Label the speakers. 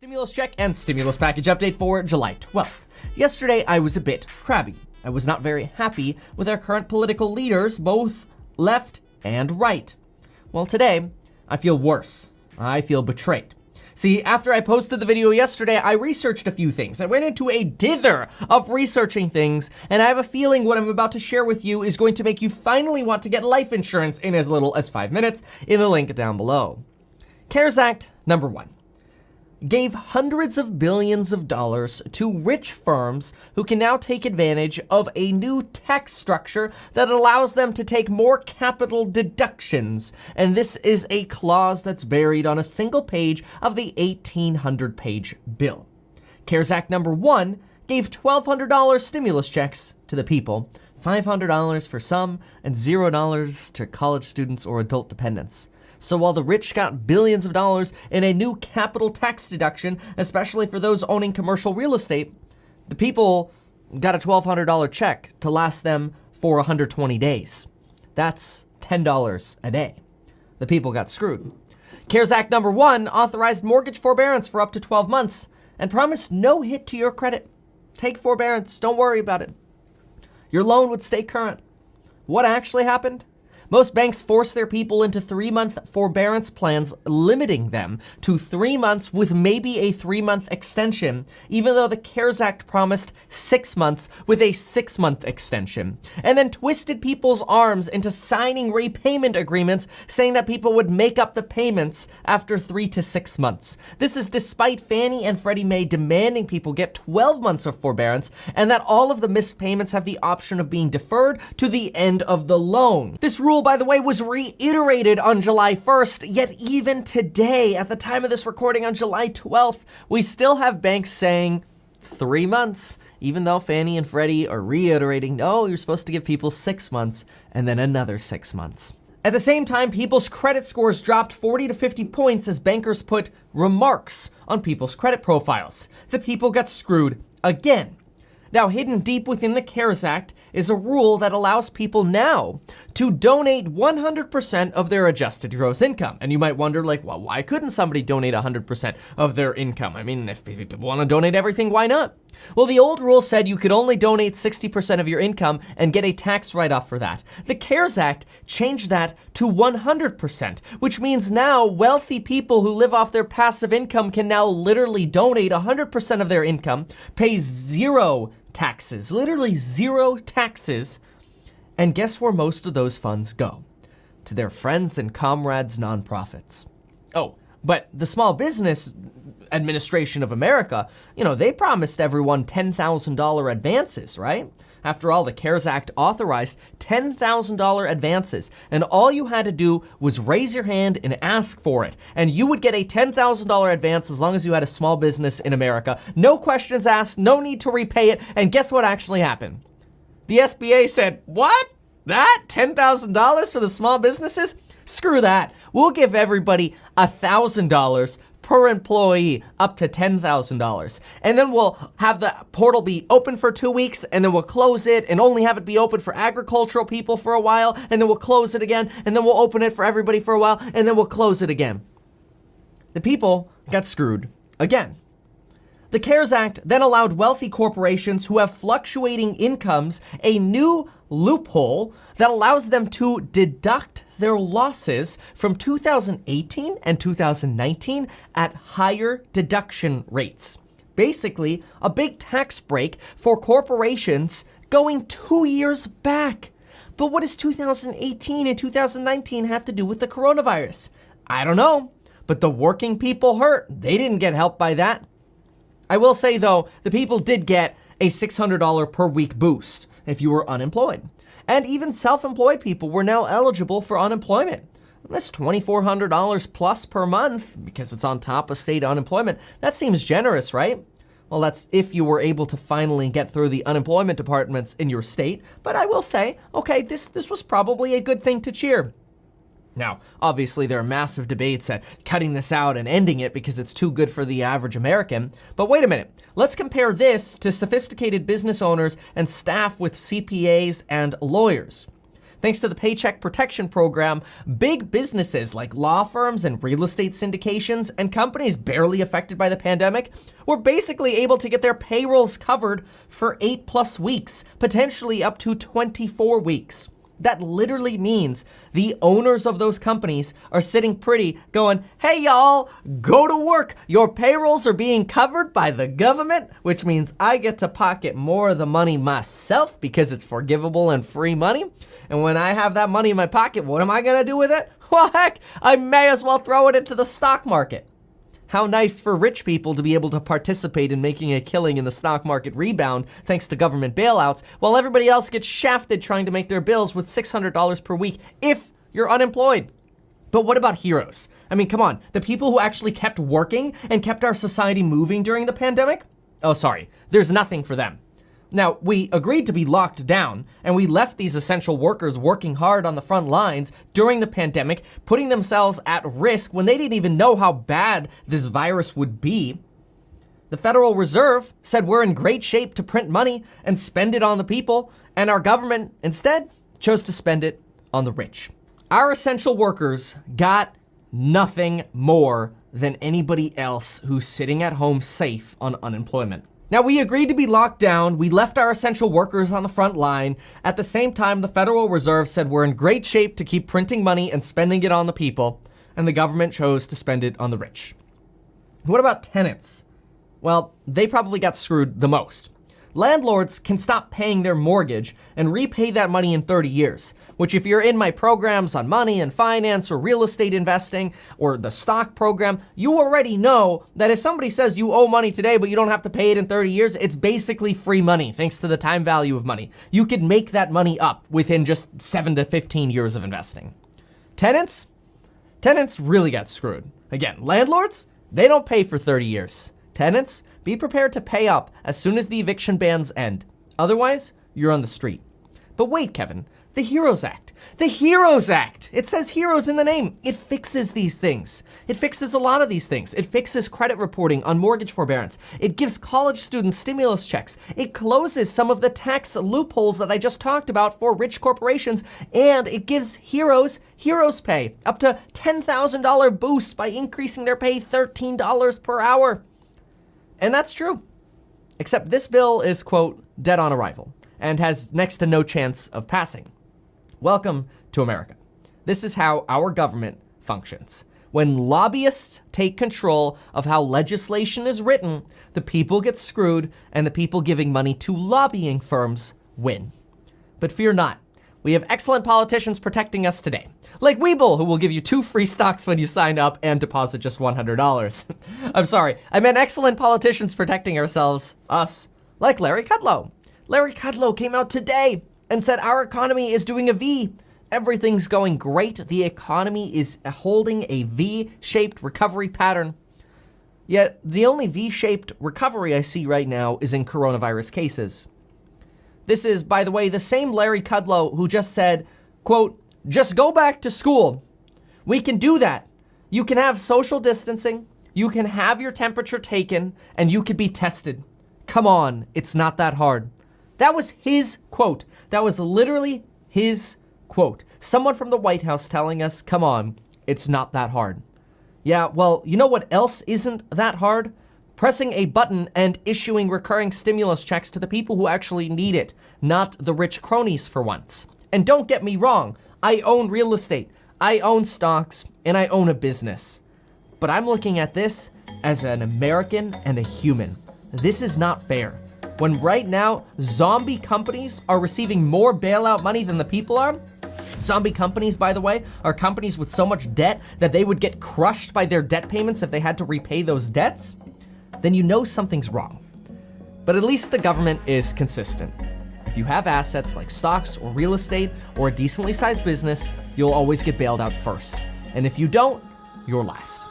Speaker 1: Stimulus check and stimulus package update for July 12th. Yesterday, I was a bit crabby. I was not very happy with our current political leaders, both left and right. Well, today, I feel worse. I feel betrayed. See, after I posted the video yesterday, I researched a few things. I went into a dither of researching things, and I have a feeling what I'm about to share with you is going to make you finally want to get life insurance in as little as 5 minutes in the link down below. CARES Act number 1. Gave hundreds of billions of dollars to rich firms who can now take advantage of a new tax structure that allows them to take more capital deductions. And this is a clause that's buried on a single page of the 1,800-page bill. CARES Act number 1 gave $1,200 stimulus checks to the people, $500 for some, and $0 to college students or adult dependents. So while the rich got billions of dollars in a new capital tax deduction, especially for those owning commercial real estate, the people got a $1,200 check to last them for 120 days. That's $10 a day. The people got screwed. CARES Act number 1 authorized mortgage forbearance for up to 12 months and promised no hit to your credit. Take forbearance, don't worry about it. Your loan would stay current. What actually happened? Most banks force their people into 3-month forbearance plans, limiting them to 3 months with maybe a 3-month extension, even though the CARES Act promised 6 months with a 6-month extension, and then twisted people's arms into signing repayment agreements saying that people would make up the payments after 3 to 6 months. This is despite Fannie and Freddie Mae demanding people get 12 months of forbearance and that all of the missed payments have the option of being deferred to the end of the loan. This rule, by the way, was reiterated on July 1st, yet even today, at the time of this recording on July 12th, we still have banks saying 3 months, even though Fannie and Freddie are reiterating, no, you're supposed to give people 6 months and then another 6 months. At the same time, people's credit scores dropped 40 to 50 points as bankers put remarks on people's credit profiles. The people got screwed again. Now, hidden deep within the CARES Act is a rule that allows people now to donate 100% of their adjusted gross income. And you might wonder, like, well, why couldn't somebody donate 100% of their income? I mean, if people want to donate everything, why not? Well, the old rule said you could only donate 60% of your income and get a tax write-off for that. The CARES Act changed that to 100%, which means now wealthy people who live off their passive income can now literally donate 100% of their income, pay 0 taxes, literally 0 taxes, and guess where most of those funds go? To their friends and comrades' nonprofits. Oh, but the Small Business Administration of America, they promised everyone $10,000 advances, right? After all, the CARES Act authorized $10,000 advances, and all you had to do was raise your hand and ask for it, and you would get a $10,000 advance as long as you had a small business in America. No questions asked, no need to repay it, and guess what actually happened? The SBA said, what? That? $10,000 for the small businesses? Screw that. We'll give everybody $1,000 per employee up to $10,000. And then we'll have the portal be open for 2 weeks, and then we'll close it and only have it be open for agricultural people for a while, and then we'll close it again, and then we'll open it for everybody for a while, and then we'll close it again. The people got screwed again. The CARES Act then allowed wealthy corporations who have fluctuating incomes a new loophole that allows them to deduct their losses from 2018 and 2019 at higher deduction rates. Basically, a big tax break for corporations going 2 years back. But what does 2018 and 2019 have to do with the coronavirus? I don't know, but the working people hurt. They didn't get helped by that. I will say, though, the people did get a $600 per week boost if you were unemployed. And even self-employed people were now eligible for unemployment. That's $2,400 plus per month because it's on top of state unemployment. That seems generous, right? Well, that's if you were able to finally get through the unemployment departments in your state. But I will say, okay, this was probably a good thing to cheer. Now, obviously, there are massive debates at cutting this out and ending it because it's too good for the average American. But wait a minute. Let's compare this to sophisticated business owners and staff with CPAs and lawyers. Thanks to the Paycheck Protection Program, big businesses like law firms and real estate syndications and companies barely affected by the pandemic were basically able to get their payrolls covered for 8+ weeks, potentially up to 24 weeks. That literally means the owners of those companies are sitting pretty going, hey y'all, go to work. Your payrolls are being covered by the government, which means I get to pocket more of the money myself because it's forgivable and free money. And when I have that money in my pocket, what am I gonna do with it? Well, heck, I may as well throw it into the stock market. How nice for rich people to be able to participate in making a killing in the stock market rebound thanks to government bailouts, while everybody else gets shafted trying to make their bills with $600 per week if you're unemployed. But what about heroes? I mean, come on, the people who actually kept working and kept our society moving during the pandemic? Oh, sorry, there's nothing for them. Now, we agreed to be locked down, and we left these essential workers working hard on the front lines during the pandemic, putting themselves at risk when they didn't even know how bad this virus would be. The Federal Reserve said we're in great shape to print money and spend it on the people, and our government instead chose to spend it on the rich. Our essential workers got nothing more than anybody else who's sitting at home safe on unemployment. Now, we agreed to be locked down. We left our essential workers on the front line. At the same time, the Federal Reserve said we're in great shape to keep printing money and spending it on the people, and the government chose to spend it on the rich. What about tenants? Well, they probably got screwed the most. Landlords can stop paying their mortgage and repay that money in 30 years, which if you're in my programs on money and finance or real estate investing or the stock program, you already know that if somebody says you owe money today but you don't have to pay it in 30 years, it's basically free money thanks to the time value of money. You could make that money up within just 7 to 15 years of investing. Tenants really got screwed. Again, landlords, they don't pay for 30 years. Tenants, be prepared to pay up as soon as the eviction bans end. Otherwise, you're on the street. But wait, Kevin, the HEROES Act. The HEROES Act! It says heroes in the name. It fixes these things. It fixes a lot of these things. It fixes credit reporting on mortgage forbearance. It gives college students stimulus checks. It closes some of the tax loopholes that I just talked about for rich corporations. And it gives heroes pay, up to $10,000 boost by increasing their pay $13 per hour. And that's true. Except this bill is, quote, dead on arrival and has next to no chance of passing. Welcome to America. This is how our government functions. When lobbyists take control of how legislation is written, the people get screwed and the people giving money to lobbying firms win. But fear not. We have excellent politicians protecting us today. Like Webull, who will give you 2 free stocks when you sign up and deposit just $100. I'm sorry, I meant excellent politicians protecting us, like Larry Kudlow. Larry Kudlow came out today and said our economy is doing a V. Everything's going great. The economy is holding a V-shaped recovery pattern. Yet the only V-shaped recovery I see right now is in coronavirus cases. This is, by the way, the same Larry Kudlow who just said, quote, just go back to school. We can do that. You can have social distancing, you can have your temperature taken, and you can be tested. Come on, it's not that hard. That was his quote. That was literally his quote. Someone from the White House telling us, come on, it's not that hard. Yeah, well, you know what else isn't that hard? Pressing a button and issuing recurring stimulus checks to the people who actually need it, not the rich cronies for once. And don't get me wrong, I own real estate, I own stocks, and I own a business. But I'm looking at this as an American and a human. This is not fair. When right now, zombie companies are receiving more bailout money than the people are. Zombie companies, by the way, are companies with so much debt that they would get crushed by their debt payments if they had to repay those debts. Then you know something's wrong. But at least the government is consistent. If you have assets like stocks or real estate or a decently sized business, you'll always get bailed out first. And if you don't, you're last.